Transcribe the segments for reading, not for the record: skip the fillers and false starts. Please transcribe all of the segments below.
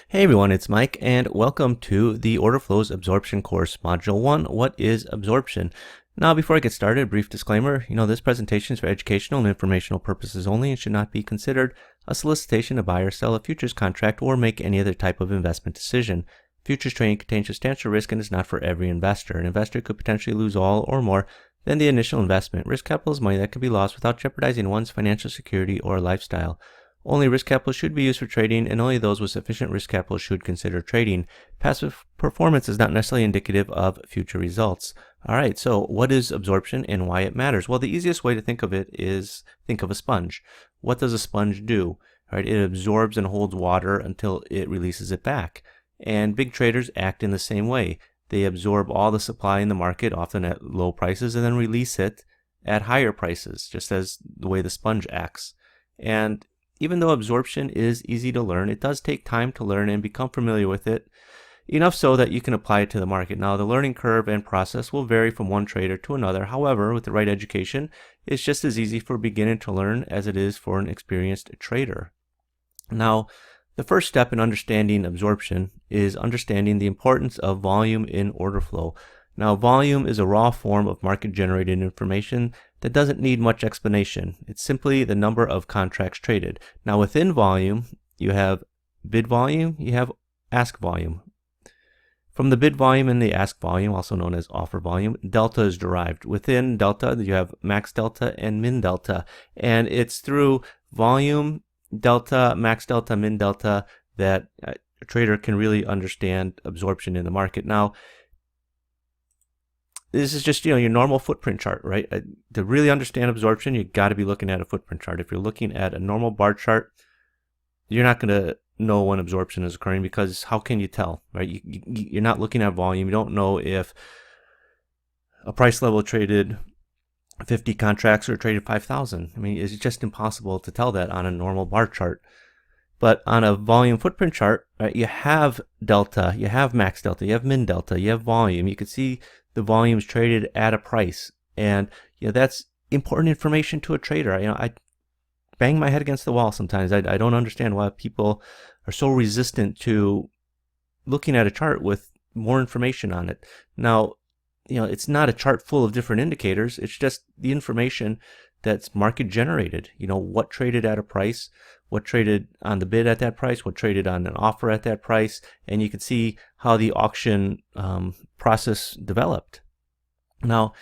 Hey everyone, it's Mike and welcome to the Order Flows Absorption course, Module 1, What is Absorption? Now before I get started, a brief disclaimer, this presentation is for educational and informational purposes only and should not be considered a solicitation to buy or sell a futures contract or make any other type of investment decision. Futures trading contains substantial risk and is not for every investor. An investor could potentially lose all or more than the initial investment. Risk capital is money that can be lost without jeopardizing one's financial security or lifestyle. Only risk capital should be used for trading, and only those with sufficient risk capital should consider trading. Passive performance is not necessarily indicative of future results. All right, so what is absorption and why it matters? Well, the easiest way to think of it is think of a sponge. What does a sponge do? All right, it absorbs and holds water until it releases it back. And big traders act in the same way. They absorb all the supply in the market, often at low prices, and then release it at higher prices, just as the way the sponge acts. And even though absorption is easy to learn, it does take time to learn and become familiar with it, enough so that you can apply it to the market. Now, the learning curve and process will vary from one trader to another. However, with the right education, it's just as easy for a beginner to learn as it is for an experienced trader. Now, the first step in understanding absorption is understanding the importance of volume in order flow. Now, volume is a raw form of market-generated information that doesn't need much explanation. It's simply the number of contracts traded. Now, within volume, you have bid volume, you have ask volume. From the bid volume and the ask volume, also known as offer volume, delta is derived. Within delta, you have max delta and min delta. And it's through volume, delta, max delta, min delta that a trader can really understand absorption in the market. Now, this is just, your normal footprint chart, right? To really understand absorption, you got to be looking at a footprint chart. If you're looking at a normal bar chart, you're not going to know when absorption is occurring because how can you tell, right? You're not looking at volume. You don't know if a price level traded 50 contracts or traded 5,000. I mean, it's just impossible to tell that on a normal bar chart. But on a volume footprint chart, right, you have delta, you have max delta, you have min delta, you have volume. You can see the volumes traded at a price, and that's important information to a trader. I bang my head against the wall sometimes. I don't understand why people are so resistant to looking at a chart with more information on it. Now, it's not a chart full of different indicators. It's just the information that's market generated. What traded at a price, what traded on the bid at that price, what traded on an offer at that price, and you can see how the auction process developed. Now,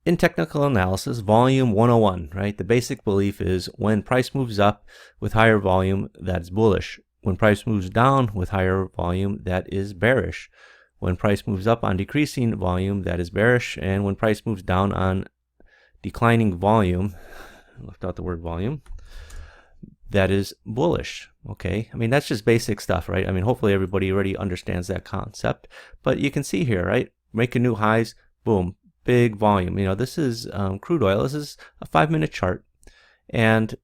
in technical analysis, volume 101, right? The basic belief is when price moves up with higher volume, that's bullish. When price moves down with higher volume, that is bearish. When price moves up on decreasing volume, that is bearish. And when price moves down on declining volume, I left out the word volume, that is bullish. Okay, I mean, that's just basic stuff, right? I mean, hopefully everybody already understands that concept, but you can see here, right? Making new highs, boom, big volume. This is crude oil. This is a 5-minute chart, and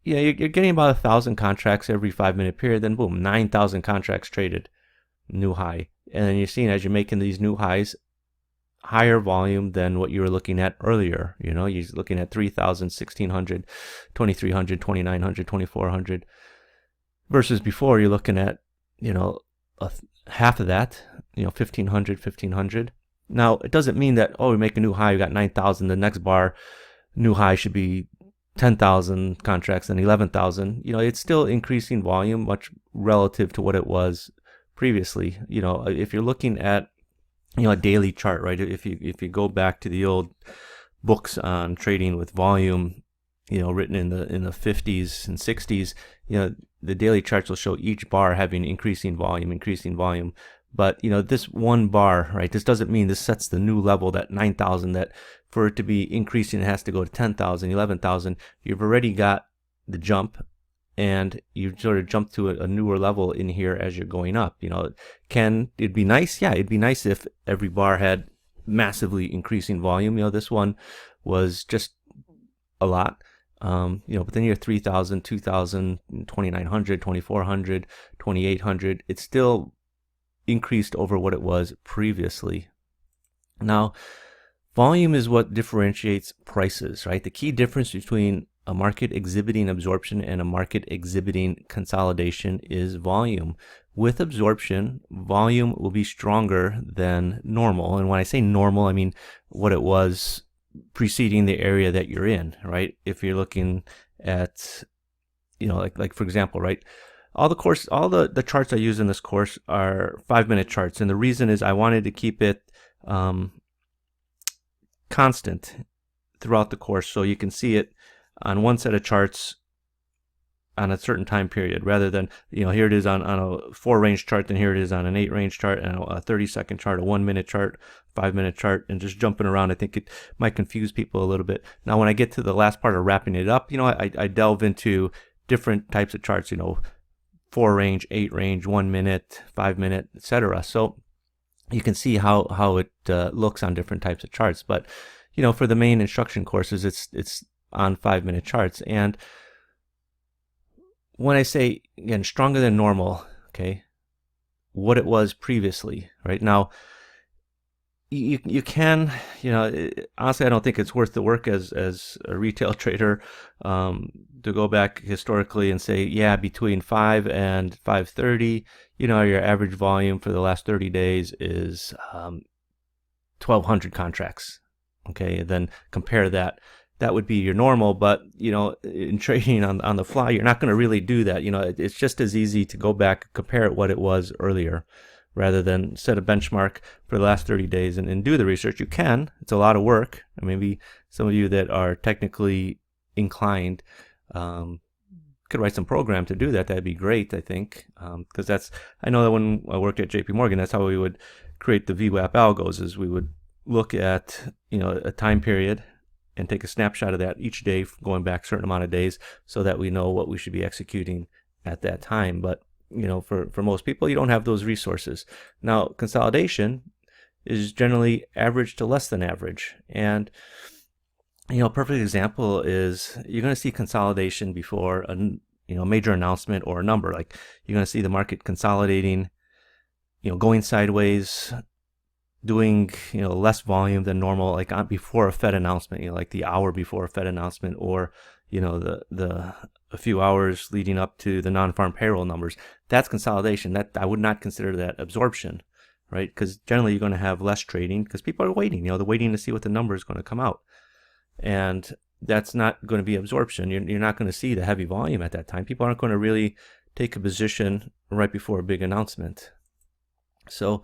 you're getting about 1,000 contracts every 5-minute period. Then boom, 9,000 contracts traded, new high. And then you're seeing as you're making these new highs, higher volume than what you were looking at earlier. You're looking at 3,000, 1,600, 2,300, 2,900, 2,400, versus before you're looking at, half of that, 1,500, 1,500. Now, it doesn't mean that, we make a new high, we got 9,000, the next bar, new high should be 10,000 contracts and 11,000. It's still increasing volume, much relative to what it was previously. If you're looking at a daily chart, right? If you go back to the old books on trading with volume, written in the 50s and 60s, the daily charts will show each bar having increasing volume. But this one bar, right? This doesn't mean this sets the new level, that 9,000. That for it to be increasing, it has to go to 10,000, 11,000. You've already got the jump, and you've sort of jumped to a newer level in here as you're going up. Can it be nice? Yeah, it'd be nice if every bar had massively increasing volume. This one was just a lot. But then you're 3,000, 2,000, 2,900, 2,400, 2,800. It's still increased over what it was previously. Now, volume is what differentiates prices, right? The key difference between a market exhibiting absorption and a market exhibiting consolidation is volume. With absorption, volume will be stronger than normal. And when I say normal, I mean what it was preceding the area that you're in, right? If you're looking at, like for example, right? All the charts I use in this course are 5-minute charts. And the reason is I wanted to keep it constant throughout the course, so you can see it on one set of charts on a certain time period, rather than, here it is on a 4-range chart, then here it is on an 8-range chart, and a 30-second chart, a 1-minute chart, 5-minute chart, and just jumping around. I think it might confuse people a little bit. Now, when I get to the last part of wrapping it up, I delve into different types of charts, 4-range, 8-range, 1-minute, 5-minute, etc. So you can see how it looks on different types of charts. But for the main instruction courses, it's on 5-minute charts. And when I say, again, stronger than normal, okay, what it was previously, right? Now, you can, honestly, I don't think it's worth the work as a retail trader to go back historically and say, yeah, between 5 and 5:30, your average volume for the last 30 days is 1,200 contracts. Okay, and then compare that. That would be your normal, but in trading on the fly, you're not going to really do that. It's just as easy to go back and compare what it was earlier, rather than set a benchmark for the last 30 days and do the research. You can. It's a lot of work. And maybe some of you that are technically inclined could write some program to do that. That'd be great, I think, because I know that when I worked at JP Morgan, that's how we would create the VWAP algos. Is we would look at a time period and take a snapshot of that each day, going back a certain amount of days, so that we know what we should be executing at that time. But for most people, you don't have those resources. Now, consolidation is generally average to less than average. And a perfect example is you're going to see consolidation before a major announcement or a number. Like, you're going to see the market consolidating, going sideways, doing less volume than normal, like before a Fed announcement, like the hour before a Fed announcement, or the a few hours leading up to the non-farm payroll numbers. That's consolidation. That I would not consider that absorption, right? Because generally you're going to have less trading because people are waiting. They're waiting to see what the number is going to come out, and that's not going to be absorption. You're not going to see the heavy volume at that time. People aren't going to really take a position right before a big announcement. So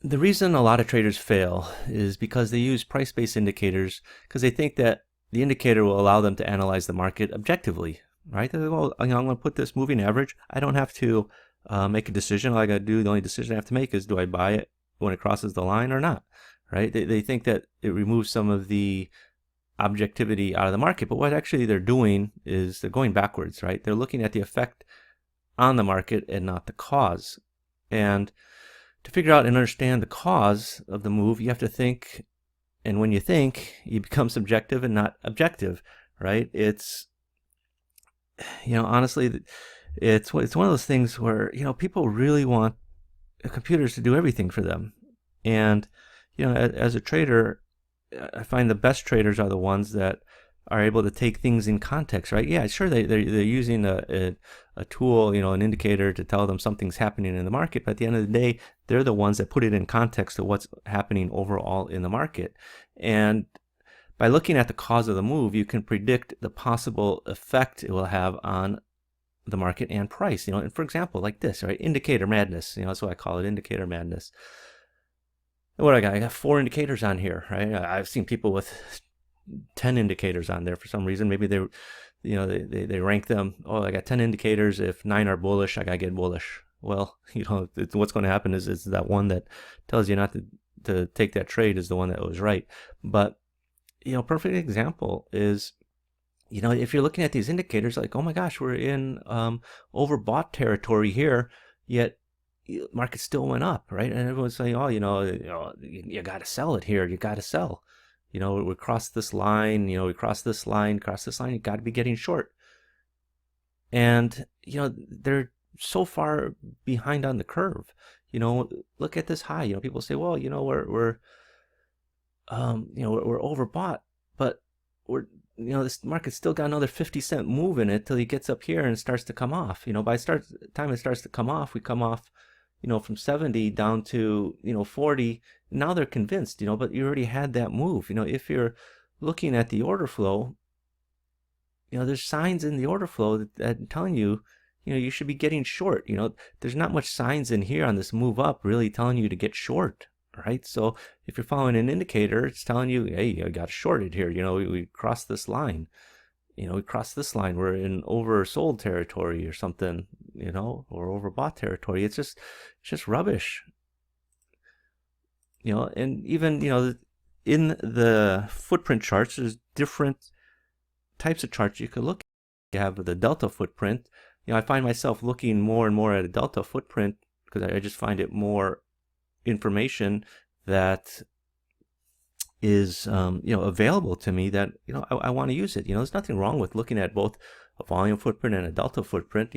the reason a lot of traders fail is because they use price-based indicators because they think that the indicator will allow them to analyze the market objectively, right? They're like, well, I'm going to put this moving average. I don't have to make a decision. All I got to do, the only decision I have to make is, do I buy it when it crosses the line or not, right? They think that it removes some of the objectivity out of the market, but what actually they're doing is they're going backwards, right? They're looking at the effect on the market and not the cause. And to figure out and understand the cause of the move, you have to think, and when you think, you become subjective and not objective, right? It's, honestly, it's one of those things where, people really want computers to do everything for them. And, as a trader, I find the best traders are the ones that are able to take things in context, right? Yeah, sure, they're using a tool, an indicator to tell them something's happening in the market, but at the end of the day, they're the ones that put it in context to what's happening overall in the market. And by looking at the cause of the move, you can predict the possible effect it will have on the market and price. And for example, like this, right? Indicator madness. That's what I call it, indicator madness. What I got 4 indicators on here, right? I've seen people with 10 indicators on there for some reason. Maybe they rank them. Oh, I got 10 indicators. If 9 are bullish, I gotta get bullish. Well, what's going to happen is that one that tells you not to take that trade is the one that was right. But perfect example is, if you're looking at these indicators, like, oh my gosh, we're in overbought territory here, yet market still went up, right? And everyone's saying, oh, you got to sell it here. You got to sell. We crossed this line. We crossed this line. You got to be getting short. And they're so far behind on the curve. Look at this high. People say, well, we're overbought, but we're this market's still got another 50-cent move in it till he gets up here and starts to come off. By the time it starts to come off, we come off, from 70 down to, 40. Now they're convinced, but you already had that move. If you're looking at the order flow, there's signs in the order flow that are telling you, you should be getting short. There's not much signs in here on this move up really telling you to get short, right? So if you're following an indicator, it's telling you, hey, you got shorted here. We crossed this line. We crossed this line. We're in oversold territory or something, or overbought territory. It's just rubbish. And even, in the footprint charts, there's different types of charts you could look at. You have the delta footprint. I find myself looking more and more at a delta footprint because I just find it more information that is available to me that I want to use it. There's nothing wrong with looking at both a volume footprint and a delta footprint,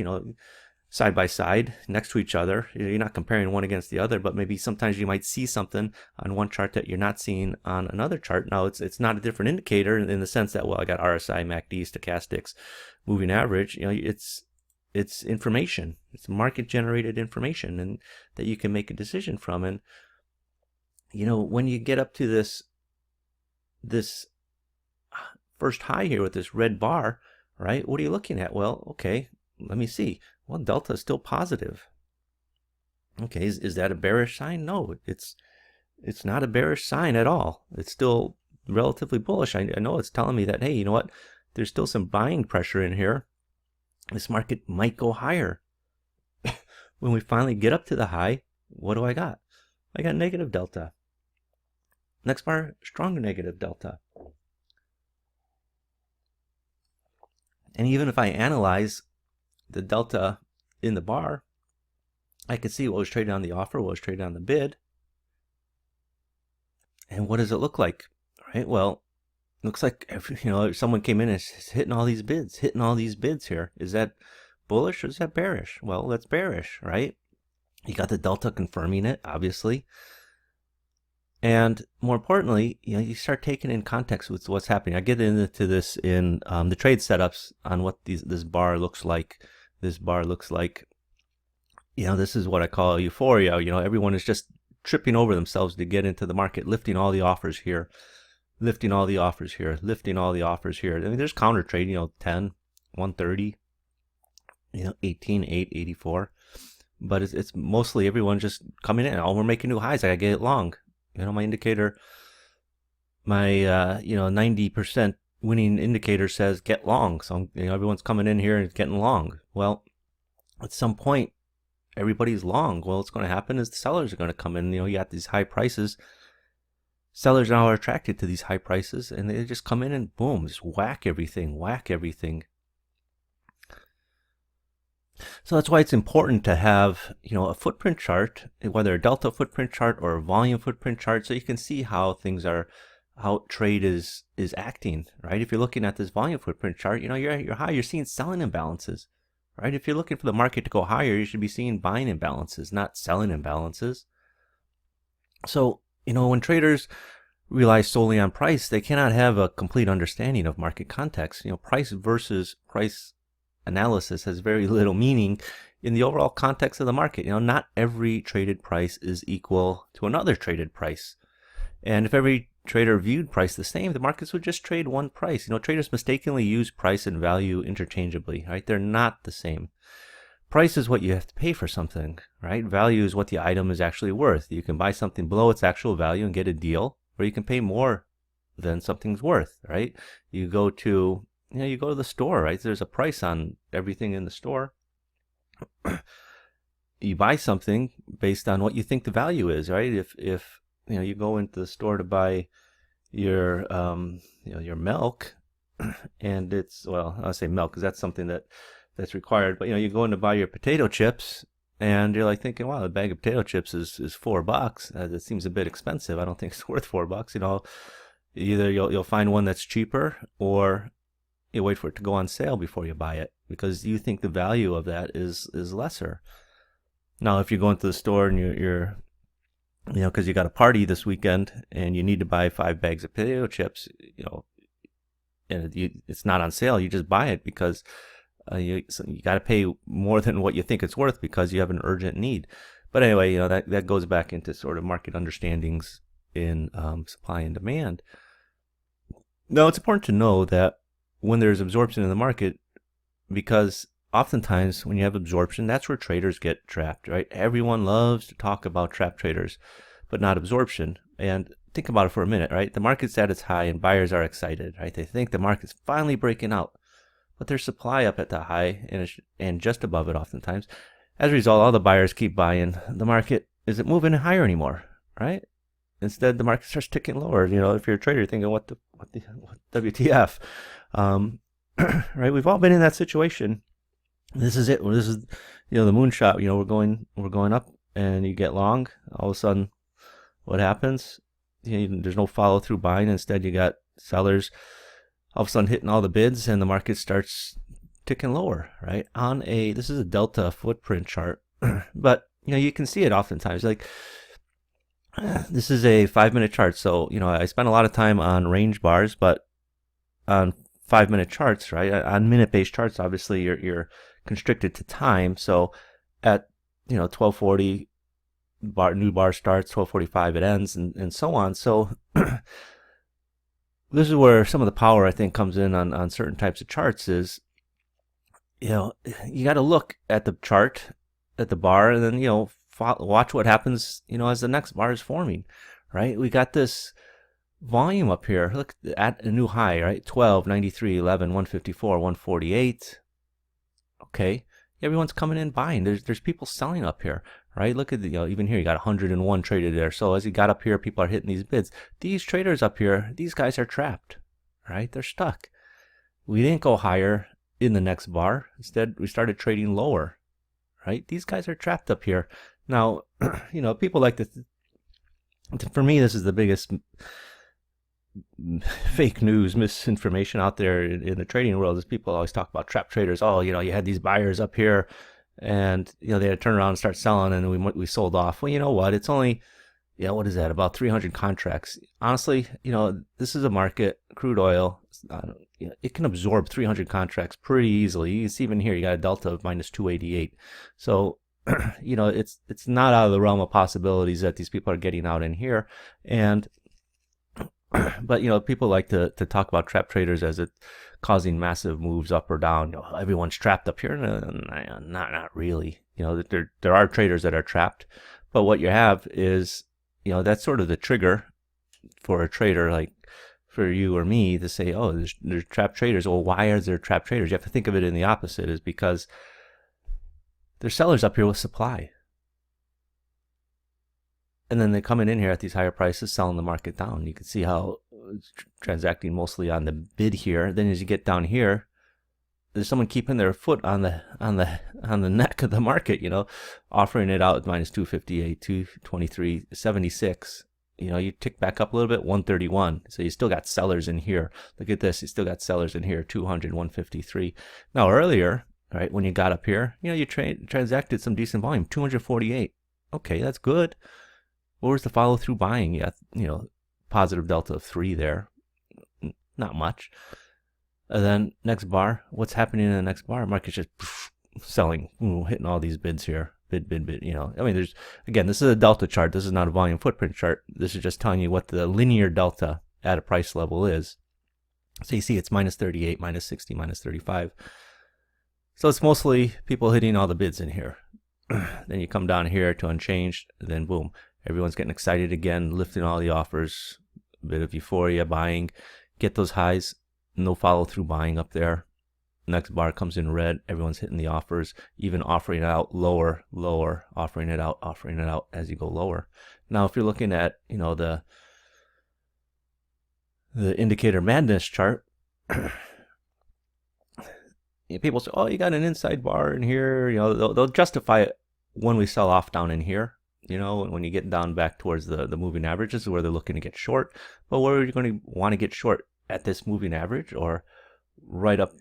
side by side next to each other. You're not comparing one against the other, but maybe sometimes you might see something on one chart that you're not seeing on another chart. Now it's not a different indicator in the sense that, well, I got RSI, MACD, stochastics, moving average. It's information. It's market generated information, and that you can make a decision from. And when you get up to this first high here with this red bar, right? What are you looking at? Well, okay, let me see. Well, delta is still positive. Okay, is that a bearish sign? No, it's not a bearish sign at all. It's still relatively bullish. I know it's telling me that, hey, you know what? There's still some buying pressure in here. This market might go higher. When we finally get up to the high, what do I got? I got negative delta. Next bar, stronger negative delta. And even if I analyze the delta in the bar, I can see what was traded on the offer, what was traded on the bid. And what does it look like? Right? Well, it looks like someone came in and is hitting all these bids here. Is that bullish or is that bearish? Well, that's bearish, right? You got the delta confirming it, obviously. And more importantly, you start taking in context with what's happening. I get into this in the trade setups on what this bar looks like. This bar looks like, this is what I call euphoria. Everyone is just tripping over themselves to get into the market, lifting all the offers here, lifting all the offers here, lifting all the offers here. I mean, there's counter trade, 10, 130, 18, 8, 84. But it's mostly everyone just coming in. Oh, we're making new highs. I gotta get it long. My indicator, my 90% winning indicator says get long. So everyone's coming in here and getting long. Well, at some point, everybody's long. Well, what's going to happen is the sellers are going to come in. You got these high prices. Sellers now are attracted to these high prices, and they just come in and boom, just whack everything, whack everything. So that's why it's important to have, a footprint chart, whether a delta footprint chart or a volume footprint chart, so you can see how things are, how trade is acting, right? If you're looking at this volume footprint chart, you're high, you're seeing selling imbalances, right? If you're looking for the market to go higher, you should be seeing buying imbalances, not selling imbalances. So, when traders rely solely on price, they cannot have a complete understanding of market context. Price versus price analysis has very little meaning in the overall context of the market. Not every traded price is equal to another traded price. And if every trader viewed price the same, the markets would just trade one price. Traders mistakenly use price and value interchangeably, right? They're not the same. Price is what you have to pay for something, right? Value is what the item is actually worth. You can buy something below its actual value and get a deal, or you can pay more than something's worth, right? You go to the store, right? There's a price on everything in the store. You buy something based on what you think the value is, right? If you go into the store to buy your your milk, and it's, well, I'll say milk because that's something that's required. But you go in to buy your potato chips, and you're like thinking, wow, a bag of potato chips is $4. That seems a bit expensive. I don't think it's worth $4. Either you'll find one that's cheaper, or you wait for it to go on sale before you buy it because you think the value of that is lesser. Now, if you go into the store and you're because you got a party this weekend and you need to buy 5 bags of potato chips, and it's not on sale, you just buy it because you got to pay more than what you think it's worth because you have an urgent need. But anyway, that goes back into sort of market understandings in supply and demand. Now, it's important to know that when there's absorption in the market, because oftentimes when you have absorption, that's where traders get trapped, right? Everyone loves to talk about trap traders, but not absorption. And think about it for a minute, right? The market's at its high and buyers are excited, right? They think the market's finally breaking out, but there's supply up at the high and just above it oftentimes. As a result, all the buyers keep buying. The market isn't moving higher anymore, right? Instead, the market starts ticking lower. If you're a trader, you're thinking, what WTF? Right? We've all been in that situation. This is it. This is, the moonshot. We're going up, and you get long. All of a sudden, what happens? There's no follow through buying. Instead, you got sellers all of a sudden hitting all the bids, and the market starts ticking lower. Right? This is a delta footprint chart, but you can see it oftentimes. Like, this is a 5-minute chart, so I spent a lot of time on range bars, but on 5-minute charts, right? On minute-based charts, obviously you're constricted to time. So at 12:40, new bar starts, 12:45 it ends, and so on. So this is where some of the power, I think, comes in on certain types of charts. Is you got to look at the chart, at the bar, and then watch what happens as the next bar is forming, right? We got this volume up here. Look at a new high, right? 12, 93, 11, 154, 148. Okay, everyone's coming in buying. There's people selling up here, right? Look at even here you got 101 traded there. So as you got up here, people are hitting these bids. These traders up here, these guys are trapped, right? They're stuck. We didn't go higher in the next bar. Instead, we started trading lower, right? These guys are trapped up here. Now, people like to, for me, this is the biggest fake news, misinformation out there in the trading world, is people always talk about trap traders. Oh, you had these buyers up here and, they had to turn around and start selling, and we sold off. Well, you know what? It's only, what is that? About 300 contracts. Honestly, this is a market, crude oil, it can absorb 300 contracts pretty easily. You see even here, you got a delta of minus 288. So, it's not out of the realm of possibilities that these people are getting out in here. And but people like to talk about trap traders as it causing massive moves up or down. Everyone's trapped up here. Not really. There are traders that are trapped, but what you have is that's sort of the trigger for a trader, like for you or me, to say, oh, there's trap traders. Well, why are there trap traders? You have to think of it in the opposite, is because there's sellers up here with supply. And then they're coming in here at these higher prices, selling the market down. You can see how it's transacting mostly on the bid here. Then as you get down here, there's someone keeping their foot on the neck of the market, offering it out at minus 258, 223, 76. You tick back up a little bit, 131. So you still got sellers in here. Look at this. You still got sellers in here, 200, 153. Now earlier, right, when you got up here, you transacted some decent volume, 248. Okay, that's good. Where's the follow through buying? Yeah, positive delta of 3 there. Not much. And then next bar, what's happening in the next bar? Market's just selling, hitting all these bids here. Bid. There's, again, this is a delta chart. This is not a volume footprint chart. This is just telling you what the linear delta at a price level is. So you see it's minus 38, minus 60, minus 35. So it's mostly people hitting all the bids in here. Then you come down here to unchanged, then boom. Everyone's getting excited again, lifting all the offers, a bit of euphoria, buying, get those highs, no follow through buying up there. Next bar comes in red, everyone's hitting the offers, even offering it out lower, offering it out as you go lower. Now, if you're looking at, the indicator madness chart, people say, oh, you got an inside bar in here, they'll justify it when we sell off down in here. When you get down back towards the moving average, this is where they're looking to get short. But where are you going to want to get short? At this moving average, or right up,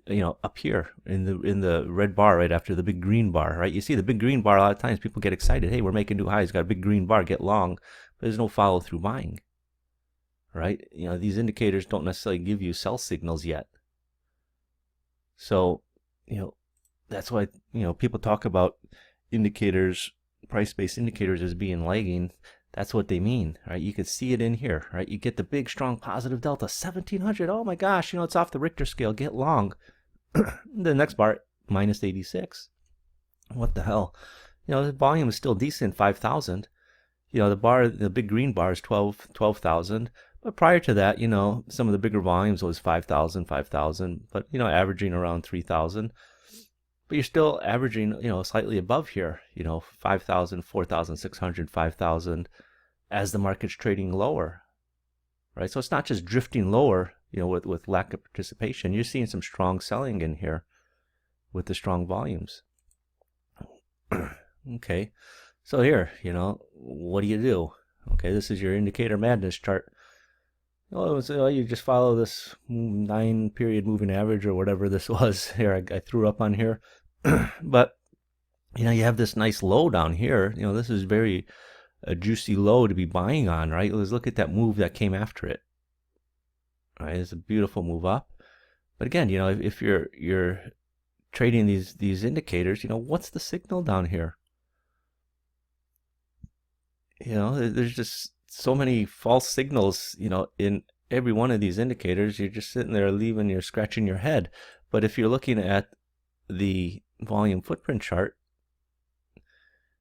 up here in the red bar right after the big green bar, right? You see the big green bar, a lot of times people get excited. Hey, we're making new highs, got a big green bar, get long. But there's no follow through buying, right? These indicators don't necessarily give you sell signals yet. So, that's why, people talk about indicators, price-based indicators as being lagging. That's what they mean, right? You could see it in here, right? You get the big, strong positive delta, 1700. Oh my gosh, it's off the Richter scale. Get long. The next bar, minus 86. What the hell? The volume is still decent, 5,000. The big green bar is 12,000. But prior to that, some of the bigger volumes was 5,000, but, averaging around 3,000. But you're still averaging, slightly above here, 5,000, 4,600, 5,000 as the market's trading lower, right? So it's not just drifting lower, with lack of participation. You're seeing some strong selling in here with the strong volumes. Okay, so here, what do you do? Okay, this is your indicator madness chart. So you just follow this 9-period moving average or whatever this was. Here, I threw up on here. But, you have this nice low down here. This is very a juicy low to be buying on, right? Let's look at that move that came after it. Right, it's a beautiful move up. But again, if you're trading these indicators, what's the signal down here? There's just so many false signals, in every one of these indicators. You're just sitting there you're scratching your head. But if you're looking at the volume footprint chart,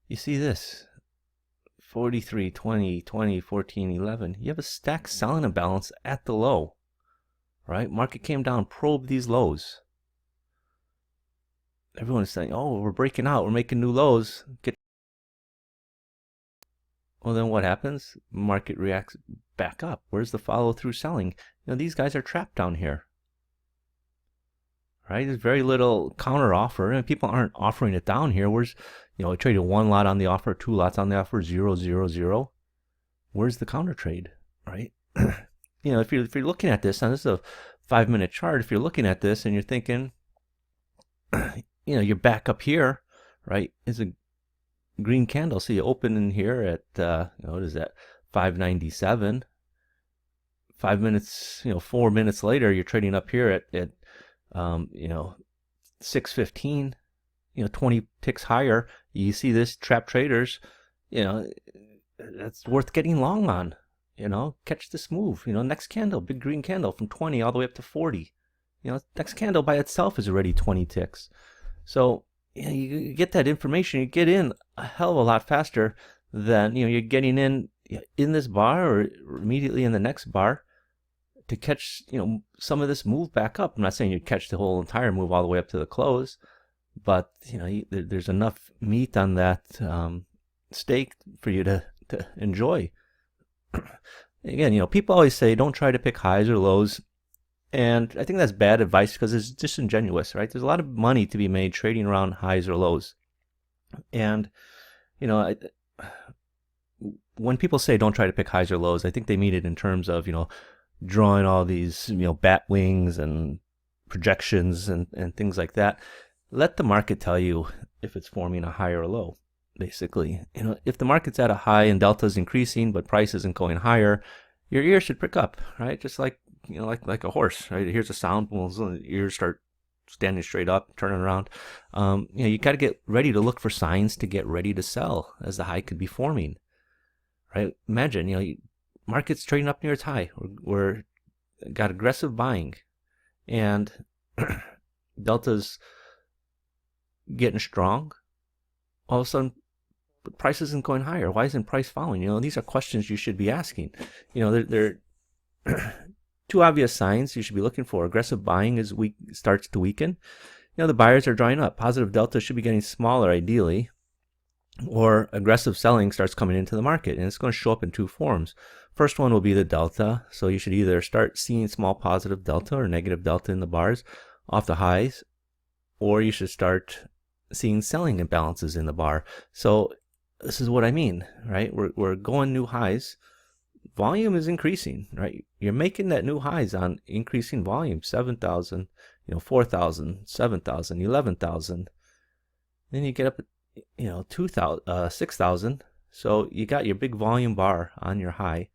you see this 43, 20, 20, 14, 11. You have a stacked selling imbalance at the low, right? Market came down, probed these lows. Everyone is saying, oh, we're breaking out, we're making new lows. Well, then what happens? Market reacts back up. Where's the follow-through selling? These guys are trapped down here. Right? There's very little counter offer, and people aren't offering it down here. Where's, I traded 1 lot on the offer, 2 lots on the offer, 0, 0, 0. Where's the counter trade, right? If you're looking at this, and this is a 5-minute chart, if you're looking at this and you're thinking, you're back up here, right? It's a green candle. So you open in here at, what is that? 597. 5 minutes, 4 minutes later, you're trading up here at 615, 20 ticks higher. You see this, trap traders, that's worth getting long on. Catch this move. Next candle, big green candle from 20 all the way up to 40. Next candle by itself is already 20 ticks. So you get that information, you get in a hell of a lot faster than you're getting in this bar or immediately in the next bar to catch some of this move back up. I'm not saying you catch the whole entire move all the way up to the close, but there's enough meat on that steak for you to enjoy. Again, people always say don't try to pick highs or lows, and I think that's bad advice because it's disingenuous, right? There's a lot of money to be made trading around highs or lows, and when people say don't try to pick highs or lows, I think they mean it in terms of drawing all these bat wings and projections and things like that. Let the market tell you if it's forming a high or a low. Basically, if the market's at a high and delta is increasing but price isn't going higher, your ears should prick up, right? Just like like a horse, right? It hears a sound, well, the ears start standing straight up, turning around. You got to get ready to look for signs to get ready to sell as the high could be forming, right? Imagine, market's trading up near its high. We're got aggressive buying, and delta's getting strong. All of a sudden, price isn't going higher. Why isn't price falling? These are questions you should be asking. They're two obvious signs you should be looking for. Aggressive buying starts to weaken. The buyers are drying up. Positive delta should be getting smaller, ideally. Or aggressive selling starts coming into the market, and it's going to show up in two forms. First one will be the delta. So you should either start seeing small positive delta or negative delta in the bars off the highs, or you should start seeing selling imbalances in the bar. So this is what I mean, right? We're going new highs. Volume is increasing, right? You're making that new highs on increasing volume, 7,000, 4,000, 7,000, 11,000. Then you get up at 2,000, 6,000. So you got your big volume bar on your high.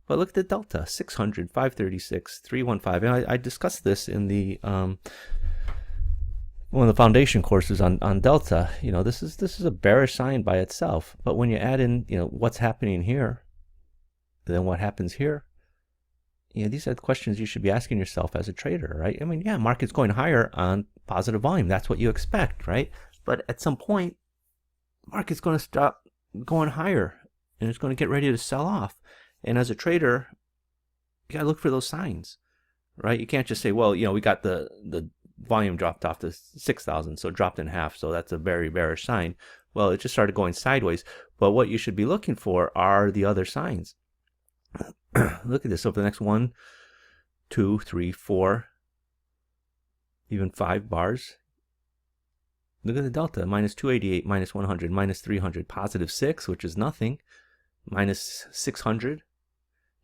But look at the delta, 600, 536, 315. And I discussed this in the one of the foundation courses on Delta, this is a bearish sign by itself. But when you add in, what's happening here, then what happens here, these are the questions you should be asking yourself as a trader, right? I mean, yeah, market's going higher on positive volume. That's what you expect, right? But at some point, market's going to stop going higher and it's going to get ready to sell off. And as a trader, you got to look for those signs, right? You can't just say, well, we got the volume dropped off to 6,000, so it dropped in half, so that's a very bearish sign. Well, it just started going sideways. But what you should be looking for are the other signs. Look at this. So for the next 1, 2, 3, 4, even 5 bars, look at the delta. Minus 288, minus 100, minus 300, positive 6, which is nothing, minus 600.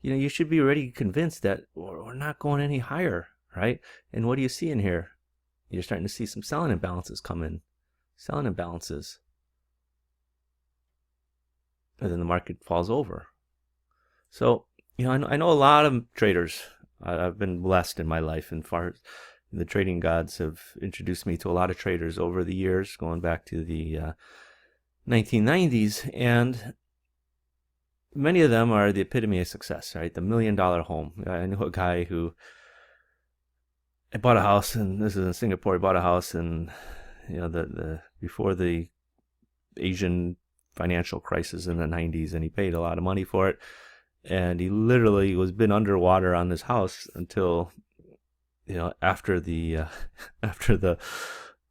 You should be already convinced that we're not going any higher, right? And what do you see in here? You're starting to see some selling imbalances come in. Selling imbalances. And then the market falls over. So, I know a lot of traders. I've been blessed in my life, and far as the trading gods have introduced me to a lot of traders over the years, going back to the 1990s, and many of them are the epitome of success, right? The $1 million home. I knew a guy who bought a house, and this is in Singapore. He bought a house, and the before the Asian financial crisis in the 90s, and he paid a lot of money for it. And he literally was been underwater on this house until, after the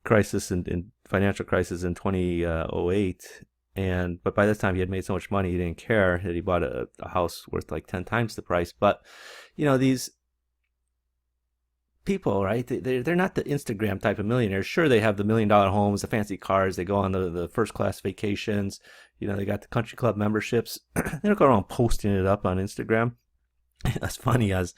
crisis in financial crisis in 2008. But by this time he had made so much money he didn't care that he bought a house worth like 10 times the price. But these people, right? They're not the Instagram type of millionaires. Sure, they have the $1 million homes, the fancy cars, they go on the first class vacations. They got the country club memberships. They don't go around posting it up on Instagram. That's funny. I was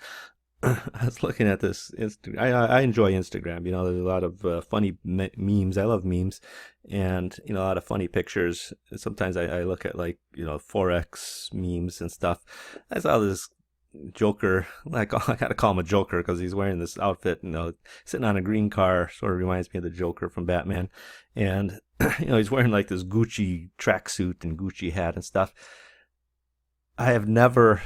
looking at this. I enjoy Instagram. There's a lot of funny memes. I love memes, and a lot of funny pictures. Sometimes I look at Forex memes and stuff. I saw this Joker. I gotta call him a Joker because he's wearing this outfit. Sitting on a green car. Sort of reminds me of the Joker from Batman, and he's wearing like this Gucci tracksuit and Gucci hat and stuff. I have never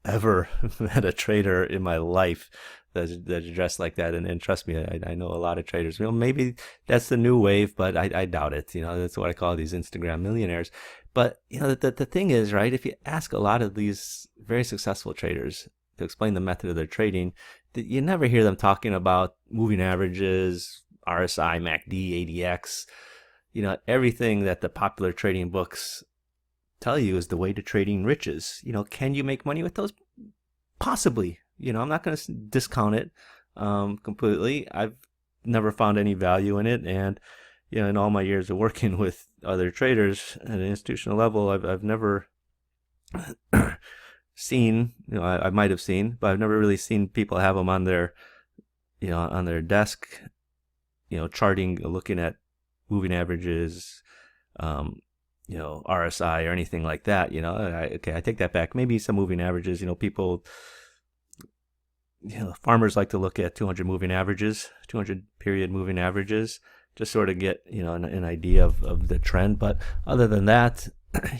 ever met a trader in my life that's dressed like that, and trust me, I know a lot of traders. Maybe that's the new wave, but I doubt it. That's what I call these Instagram millionaires. But the thing is, right, if you ask a lot of these very successful traders to explain the method of their trading, you never hear them talking about moving averages, RSI, MACD, ADX. Everything that the popular trading books tell you is the way to trading riches. Can you make money with those? Possibly. I'm not going to discount it completely. I've never found any value in it, and in all my years of working with other traders at an institutional level, I've never seen. I might have seen, but I've never really seen people have them on their, on their desk, charting, looking at moving averages, RSI or anything like that. I take that back. Maybe some moving averages. People. Farmers like to look at 200 moving averages, 200 period moving averages, just sort of get an idea of the trend. But other than that,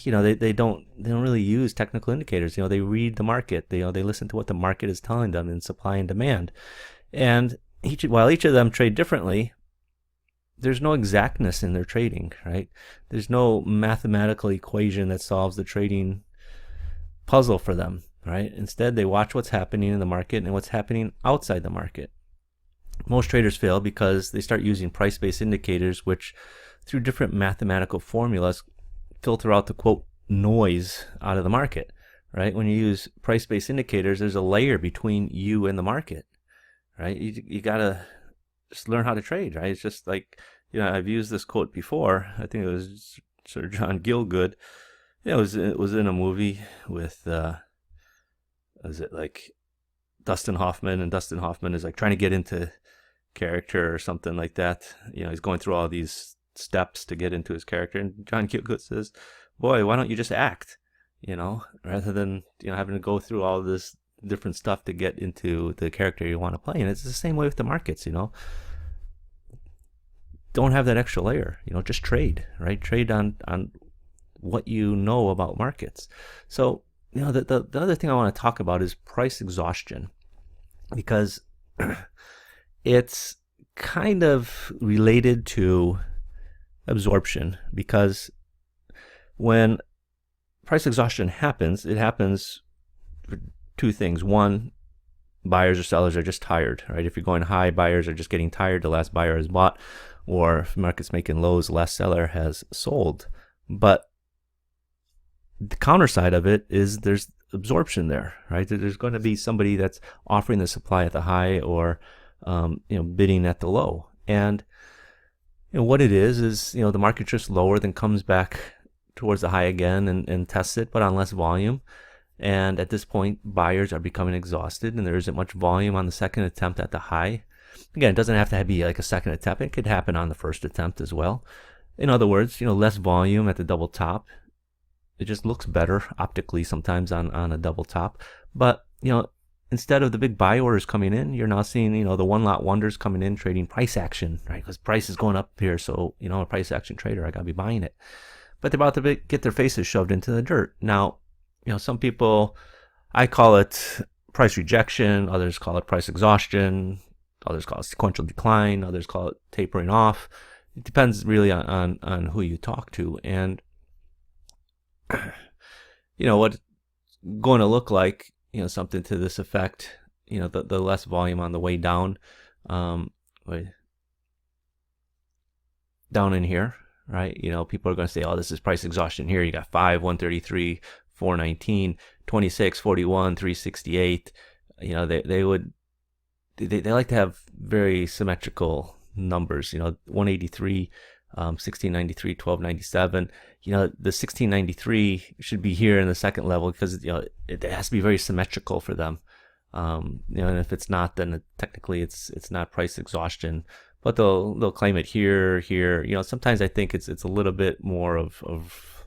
they don't really use technical indicators. They read the market. They listen to what the market is telling them in supply and demand. And while each of them trade differently, there's no exactness in their trading, right? There's no mathematical equation that solves the trading puzzle for them. Right? Instead, they watch what's happening in the market and what's happening outside the market. Most traders fail because they start using price-based indicators, which, through different mathematical formulas, filter out the, quote, noise out of the market. Right? When you use price-based indicators, there's a layer between you and the market. Right? You gotta just learn how to trade. Right? It's just like, I've used this quote before. I think it was Sir John Gielgud. It was in a movie with. Is it like Dustin Hoffman? And Dustin Hoffman is like trying to get into character or something like that. He's going through all these steps to get into his character. And John Gielgud says, boy, why don't you just act, rather than, having to go through all this different stuff to get into the character you want to play. And it's the same way with the markets, don't have that extra layer. Just trade, right? Trade on what you know about markets. So, the other thing I want to talk about is price exhaustion, because it's kind of related to absorption, because when price exhaustion happens, it happens for two things. One, buyers or sellers are just tired, right? If you're going high, buyers are just getting tired. The last buyer has bought, or if the market's making lows, the last seller has sold. But the counter side of it is there's absorption there, right? There's going to be somebody that's offering the supply at the high, or bidding at the low. And what it is the market just lower, then comes back towards the high again and tests it, but on less volume. And at this point, buyers are becoming exhausted, and there isn't much volume on the second attempt at the high. Again, it doesn't have to be like a second attempt. It could happen on the first attempt as well. In other words, less volume at the double top. It just looks better optically sometimes on a double top. But, instead of the big buy orders coming in, you're now seeing, the one lot wonders coming in, trading price action, right? Because price is going up here. So, a price action trader, I got to be buying it. But they're about to get their faces shoved into the dirt. Now, some people, I call it price rejection. Others call it price exhaustion. Others call it sequential decline. Others call it tapering off. It depends really on who you talk to. And, what it's going to look like, something to this effect, the less volume on the way down, down in here, right? People are going to say, oh, this is price exhaustion here. You got 5, 133, 419, 26, 41, 368. They like to have very symmetrical numbers, 183, 1693, 1297. The 1693 should be here in the second level, because it has to be very symmetrical for them. And if it's not, then technically it's not price exhaustion. But they'll claim it here. Sometimes I think it's a little bit more of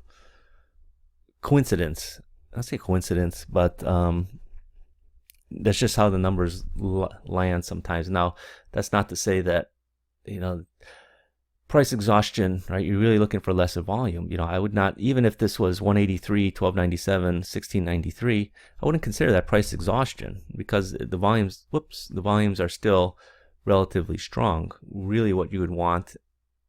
coincidence. I don't say coincidence, but that's just how the numbers land sometimes. Now, that's not to say that price exhaustion, right? You're really looking for lesser volume. I would not, even if this was 183, 1297, 1693, I wouldn't consider that price exhaustion, because the volumes are still relatively strong. Really what you would want,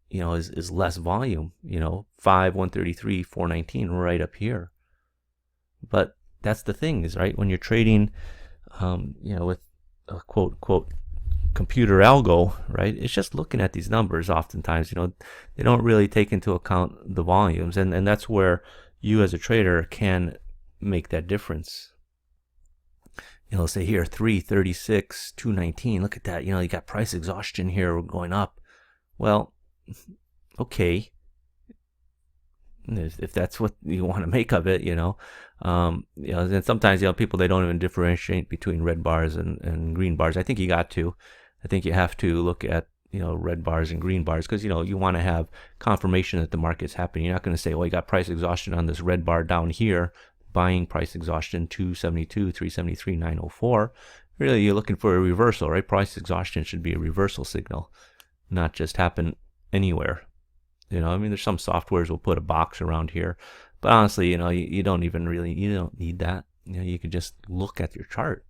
is less volume, 5, 133, 419 right up here. But that's the thing is, right, when you're trading, with a quote, computer algo, right, it's just looking at these numbers oftentimes, they don't really take into account the volumes. And that's where you as a trader can make that difference. Say here, 336, 219, look at that, you got price exhaustion here, we're going up. Well, okay, if that's what you want to make of it, and sometimes, people, they don't even differentiate between red bars and green bars. I think you have to look at, red bars and green bars, because, you want to have confirmation that the market's happening. You're not going to say, well, you got price exhaustion on this red bar down here, buying price exhaustion 272, 373, 904. Really, you're looking for a reversal, right? Price exhaustion should be a reversal signal, not just happen anywhere. There's some softwares will put a box around here, but honestly, you don't need that. You could just look at your chart.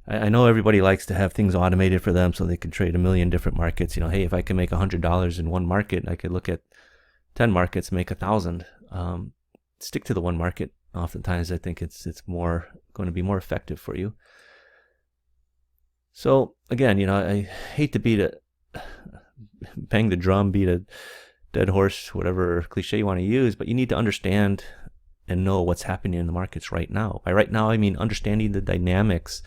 I know everybody likes to have things automated for them so they can trade a million different markets. Hey, if I can make $100 in one market, I could look at 10 markets, make 1,000. Stick to the one market. Oftentimes, I think it's more going to be more effective for you. So again, I hate to bang the drum, beat a dead horse, whatever cliche you want to use, but you need to understand and know what's happening in the markets right now. By right now, I mean understanding the dynamics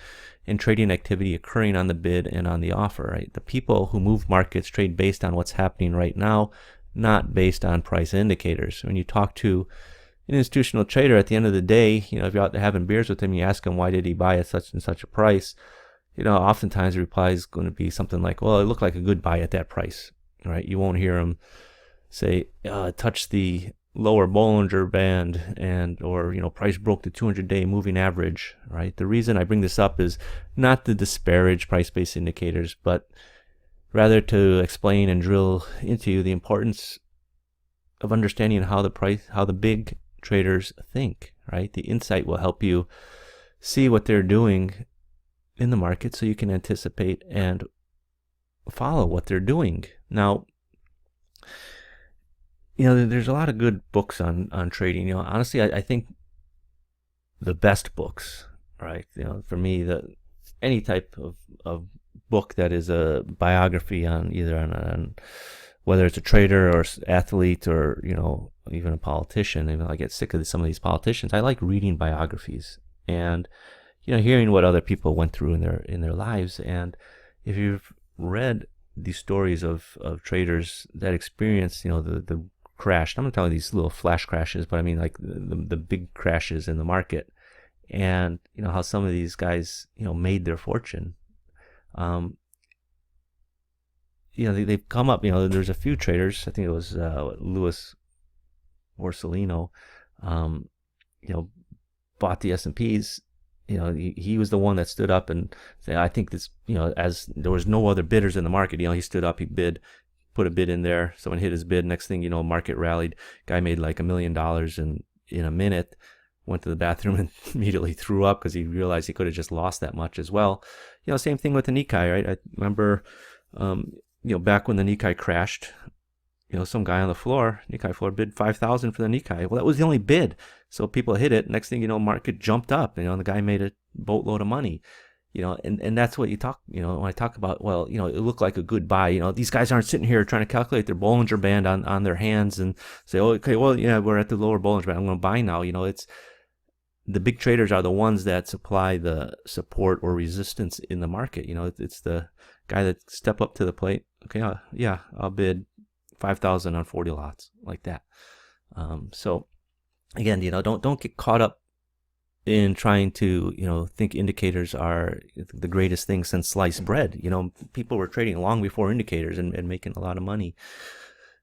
and trading activity occurring on the bid and on the offer, right? The people who move markets trade based on what's happening right now, not based on price indicators. When you talk to an institutional trader, at the end of the day, if you're out there having beers with him, you ask him, why did he buy at such and such a price? Oftentimes the reply is going to be something like, well, it looked like a good buy at that price, right? You won't hear him say, touch the lower Bollinger Band or price broke the 200-day moving average, right? The reason I bring this up is not to disparage price-based indicators, but rather to explain and drill into the importance of understanding how the big traders think, right? The insight will help you see what they're doing in the market so you can anticipate and follow what they're doing. Now, there's a lot of good books on trading. Honestly, I think the best books, right? For me, any type of book that is a biography on either on whether it's a trader or athlete or even a politician. I get sick of some of these politicians. I like reading biographies and hearing what other people went through in their lives. And if you've read these stories of traders that experience the crash, I'm not talking these little flash crashes, but I mean like the big crashes in the market, and how some of these guys made their fortune. They've come up. There's a few traders. I think it was Louis Borsellino. Bought the S&Ps. He was the one that stood up and said, I think this, as there was no other bidders in the market, he stood up, he bid, put a bid in there. Someone hit his bid. Next thing market rallied. Guy made like $1 million in a minute. Went to the bathroom and immediately threw up because he realized he could have just lost that much as well. Same thing with the Nikkei, right? I remember, back when the Nikkei crashed, some guy on the floor, Nikkei floor, bid 5,000 for the Nikkei. Well, that was the only bid. So people hit it. Next thing market jumped up. The guy made a boatload of money. And that's what you talk. When I talk about, well, it looked like a good buy. These guys aren't sitting here trying to calculate their Bollinger Band on their hands and say, oh, okay, well, yeah, we're at the lower Bollinger Band. I'm going to buy now. It's the big traders are the ones that supply the support or resistance in the market. It's the guy that step up to the plate. Okay, I'll bid 5,000 on 40 lots like that. So again, don't get caught up in trying to think indicators are the greatest thing since sliced bread. People were trading long before indicators and making a lot of money.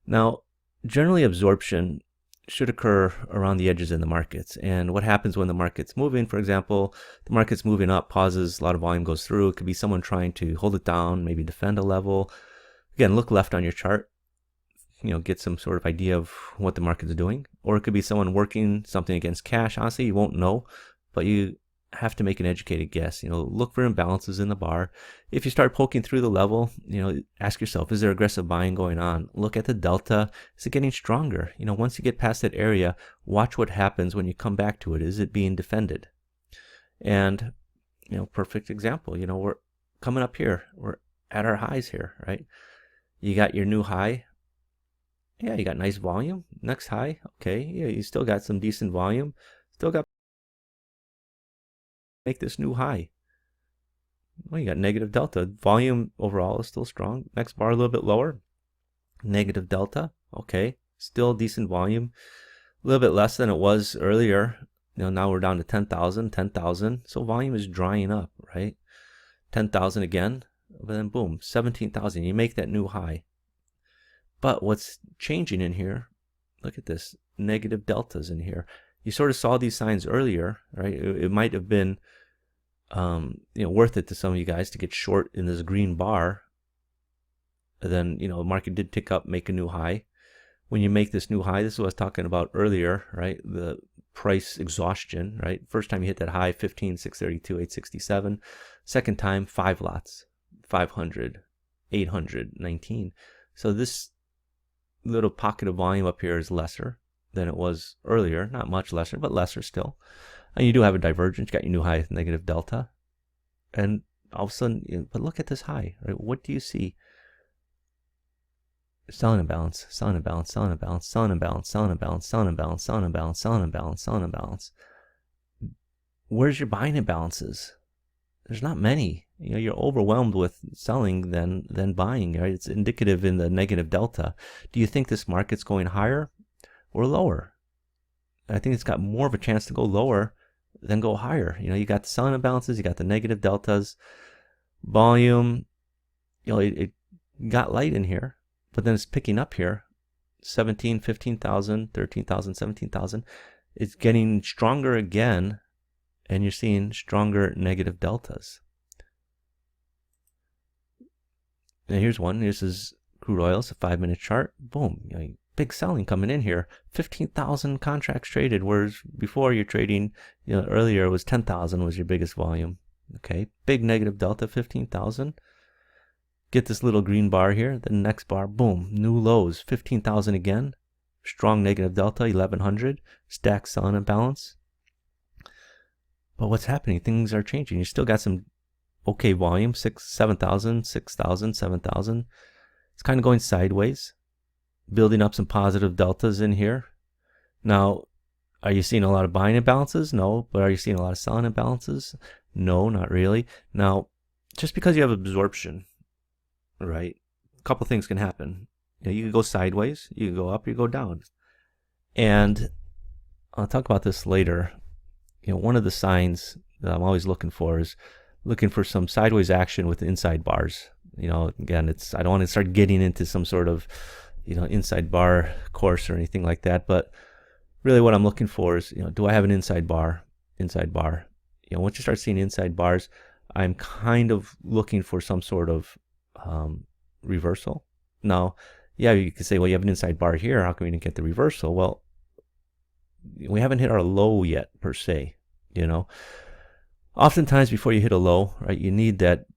Now, generally absorption should occur around the edges in the markets. And what happens when the market's moving? For example, the market's moving up, pauses, a lot of volume goes through. It could be someone trying to hold it down, maybe defend a level. Again, look left on your chart, get some sort of idea of what the market's doing. Or it could be someone working something against cash. Honestly, you won't know, but you have to make an educated guess. Look for imbalances in the bar. If you start poking through the level, ask yourself, is there aggressive buying going on? Look at the delta. Is it getting stronger? Once you get past that area, watch what happens when you come back to it. Is it being defended? And, perfect example, we're coming up here. We're at our highs here, right? You got your new high. Yeah, you got nice volume. Next high. Okay. Yeah, you still got some decent volume. Still got make this new high. Well, you got negative delta. Volume overall is still strong. Next bar a little bit lower. Negative delta. Okay. Still decent volume. A little bit less than it was earlier. Now we're down to 10,000, 10,000. So volume is drying up, right? 10,000 again. But then boom, 17,000. You make that new high. But what's changing in here, look at this, negative deltas in here. You sort of saw these signs earlier, right? It might have been worth it to some of you guys to get short in this green bar. And then, the market did tick up, make a new high. When you make this new high, this is what I was talking about earlier, right? The price exhaustion, right? First time you hit that high, 15,632, 867. Second time, 5 lots, 500, 819. So this little pocket of volume up here is lesser than it was earlier. Not much lesser, but lesser still. And you do have a divergence. You got your new high with negative delta. And all of a sudden, but look at this high, right? What do you see? Selling imbalance, selling imbalance, selling imbalance, selling imbalance, selling imbalance, selling imbalance, selling imbalance, selling imbalance, selling imbalance. Where's your buying imbalances? There's not many. You're overwhelmed with selling than buying, right? It's indicative in the negative delta. Do you think this market's going higher or lower? I think it's got more of a chance to go lower than go higher. You got the selling imbalances, you got the negative deltas, volume. It got light in here, but then it's picking up here. 17, 15,000, 13,000, 17,000. It's getting stronger again, and you're seeing stronger negative deltas. And here's one. This is crude oil. It's a 5-minute chart. Boom. Big selling coming in here. 15,000 contracts traded, whereas before you're trading, earlier it was 10,000 was your biggest volume. Okay, big negative delta, 15,000. Get this little green bar here. The next bar, boom, new lows, 15,000 again. Strong negative delta, 1,100. Stack selling imbalance. But what's happening? Things are changing. You still got some okay volume, 7,000, 6,000, 7,000. It's kind of going sideways, building up some positive deltas in here. Now, are you seeing a lot of buying imbalances? No. But are you seeing a lot of selling imbalances? No, not really. Now, just because you have absorption, right, a couple things can happen. You can go sideways, you can go up, you go down. And I'll talk about this later. One of the signs that I'm always looking for is looking for some sideways action with inside bars. Again, I don't want to start getting into some sort of, inside bar course or anything like that. But really what I'm looking for is, do I have an inside bar? Inside bar. Once you start seeing inside bars, I'm kind of looking for some sort of reversal. Now, yeah, you could say, well, you have an inside bar here. How come you didn't get the reversal? Well, we haven't hit our low yet, per se. Oftentimes before you hit a low, right, you need that.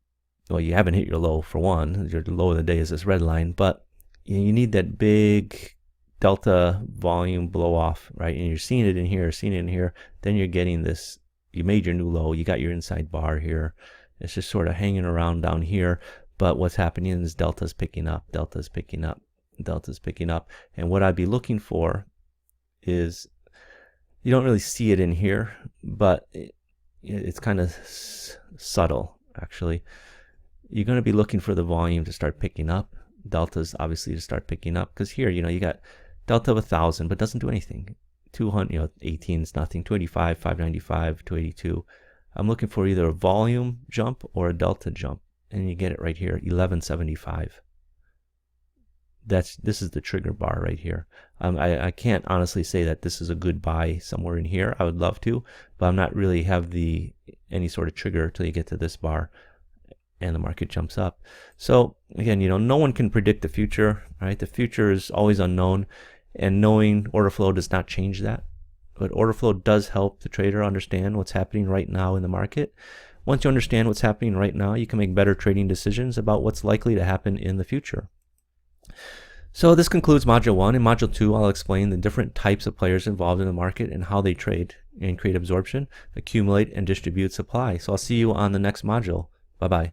Well, you haven't hit your low for one. Your low of the day is this red line, but you need that big delta volume blow off, right? And you're seeing it in here, Then you're getting this. You made your new low. You got your inside bar here. It's just sort of hanging around down here. But what's happening is delta's picking up, delta's picking up, delta's picking up. And what I'd be looking for is, you don't really see it in here, but it's kind of subtle, actually. You're going to be looking for the volume to start picking up. Deltas, obviously, to start picking up. Because here, you got delta of 1,000, but doesn't do anything. 200, 18 is nothing. 285, 595, 282. I'm looking for either a volume jump or a delta jump. And you get it right here, 1175. This is the trigger bar right here. I can't honestly say that this is a good buy somewhere in here. I would love to, but I'm not really have any sort of trigger until you get to this bar and the market jumps up. So again, no one can predict the future, right? The future is always unknown, and knowing order flow does not change that. But order flow does help the trader understand what's happening right now in the market. Once you understand what's happening right now, you can make better trading decisions about what's likely to happen in the future. So this concludes Module 1. In Module 2, I'll explain the different types of players involved in the market and how they trade and create absorption, accumulate, and distribute supply. So I'll see you on the next module. Bye-bye.